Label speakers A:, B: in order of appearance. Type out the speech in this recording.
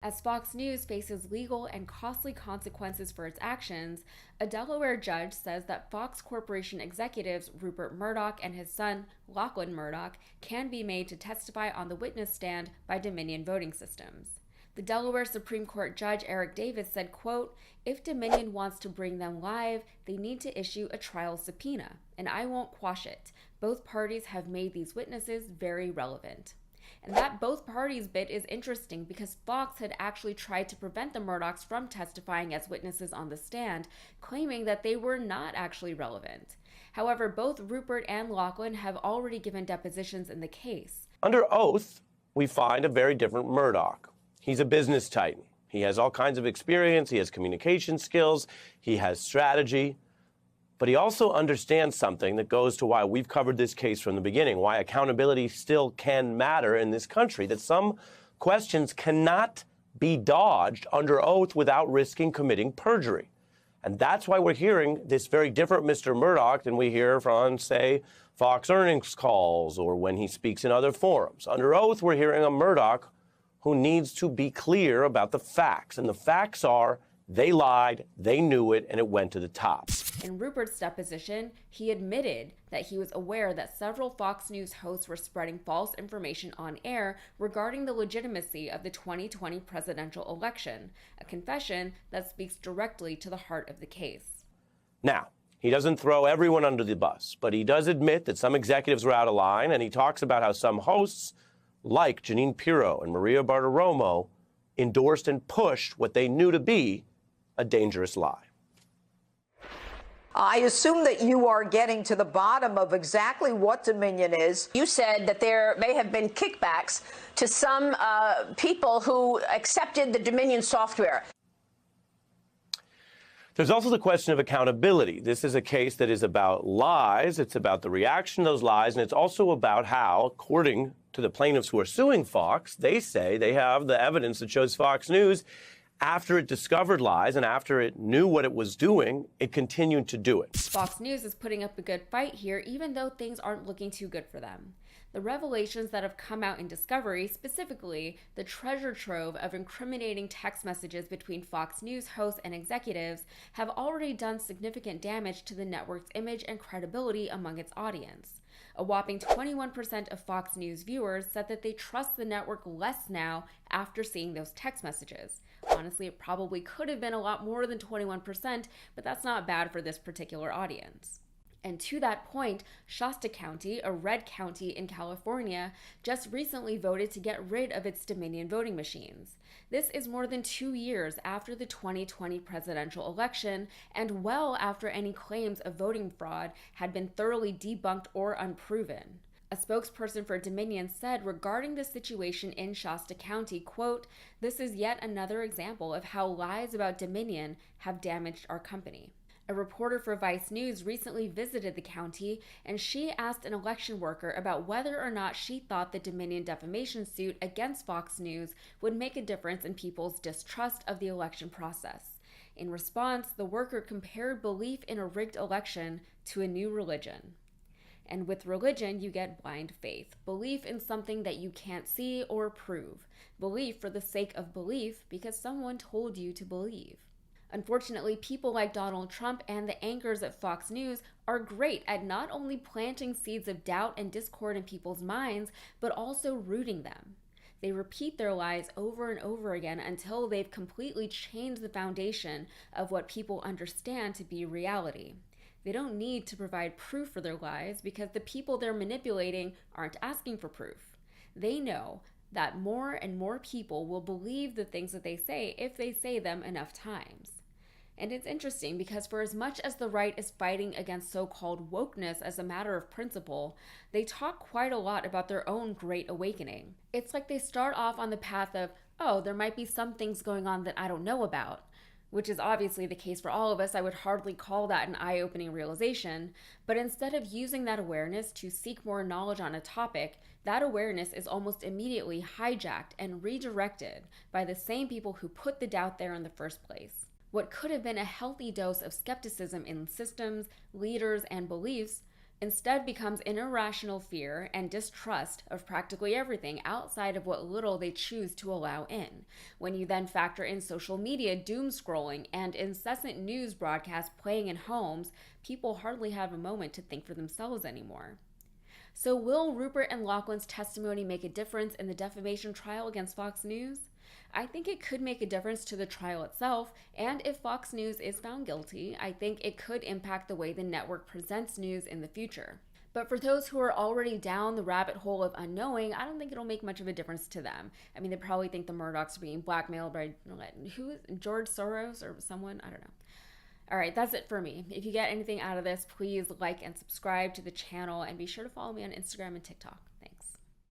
A: As Fox News faces legal and costly consequences for its actions, a Delaware judge says that Fox Corporation executives Rupert Murdoch and his son, Lachlan Murdoch, can be made to testify on the witness stand by Dominion voting systems. The Delaware Supreme Court Judge Eric Davis said, quote, "If Dominion wants to bring them live, they need to issue a trial subpoena, and I won't quash it. Both parties have made these witnesses very relevant." And that both parties bit is interesting because Fox had actually tried to prevent the Murdochs from testifying as witnesses on the stand, claiming that they were not actually relevant. However, both Rupert and Lachlan have already given depositions in the case.
B: Under oath, we find a very different Murdoch. He's a business titan. He has all kinds of experience, he has communication skills, he has strategy. But he also understands something that goes to why we've covered this case from the beginning, why accountability still can matter in this country, that some questions cannot be dodged under oath without risking committing perjury. And that's why we're hearing this very different Mr. Murdoch than we hear from, say, Fox earnings calls or when he speaks in other forums. Under oath, we're hearing a Murdoch who needs to be clear about the facts. And the facts are they lied, they knew it, and it went to the top.
A: In Rupert's deposition, he admitted that he was aware that several Fox News hosts were spreading false information on air regarding the legitimacy of the 2020 presidential election, a confession that speaks directly to the heart of the case.
B: Now, he doesn't throw everyone under the bus, but he does admit that some executives were out of line, and he talks about how some hosts, like Jeanine Pirro and Maria Bartiromo, endorsed and pushed what they knew to be a dangerous lie.
C: I assume that you are getting to the bottom of exactly what Dominion is.
D: You said that there may have been kickbacks to some people who accepted the Dominion software.
B: There's also the question of accountability. This is a case that is about lies. It's about the reaction to those lies, and it's also about how, according to the plaintiffs who are suing Fox, they say they have the evidence that shows Fox News, after it discovered lies and after it knew what it was doing, it continued to do it.
A: Fox News is putting up a good fight here, even though things aren't looking too good for them. The revelations that have come out in discovery, specifically the treasure trove of incriminating text messages between Fox News hosts and executives, have already done significant damage to the network's image and credibility among its audience. A whopping 21% of Fox News viewers said that they trust the network less now after seeing those text messages. Honestly, it probably could have been a lot more than 21%, but that's not bad for this particular audience. And to that point, Shasta County, a red county in California, just recently voted to get rid of its Dominion voting machines. This is more than 2 years after the 2020 presidential election and well after any claims of voting fraud had been thoroughly debunked or unproven. A spokesperson for Dominion said regarding the situation in Shasta County, quote, "This is yet another example of how lies about Dominion have damaged our company." A reporter for Vice News recently visited the county, and she asked an election worker about whether or not she thought the Dominion defamation suit against Fox News would make a difference in people's distrust of the election process. In response, the worker compared belief in a rigged election to a new religion. And with religion, you get blind faith, belief in something that you can't see or prove, belief for the sake of belief because someone told you to believe. Unfortunately, people like Donald Trump and the anchors at Fox News are great at not only planting seeds of doubt and discord in people's minds, but also rooting them. They repeat their lies over and over again until they've completely changed the foundation of what people understand to be reality. They don't need to provide proof for their lies because the people they're manipulating aren't asking for proof. They know that more and more people will believe the things that they say if they say them enough times. And it's interesting because for as much as the right is fighting against so-called wokeness as a matter of principle, they talk quite a lot about their own great awakening. It's like they start off on the path of, oh, there might be some things going on that I don't know about, which is obviously the case for all of us. I would hardly call that an eye-opening realization, but instead of using that awareness to seek more knowledge on a topic, that awareness is almost immediately hijacked and redirected by the same people who put the doubt there in the first place. What could have been a healthy dose of skepticism in systems, leaders, and beliefs instead becomes an irrational fear and distrust of practically everything outside of what little they choose to allow in. When you then factor in social media doom scrolling and incessant news broadcasts playing in homes, people hardly have a moment to think for themselves anymore. So will Rupert and Lachlan's testimony make a difference in the defamation trial against Fox News? I think it could make a difference to the trial itself, and if Fox News is found guilty, I think it could impact the way the network presents news in the future. But for those who are already down the rabbit hole of unknowing, I don't think it'll make much of a difference to them. I mean, they probably think the Murdochs are being blackmailed by George Soros or someone? I don't know. All right, that's it for me. If you get anything out of this, please like and subscribe to the channel and be sure to follow me on Instagram and TikTok.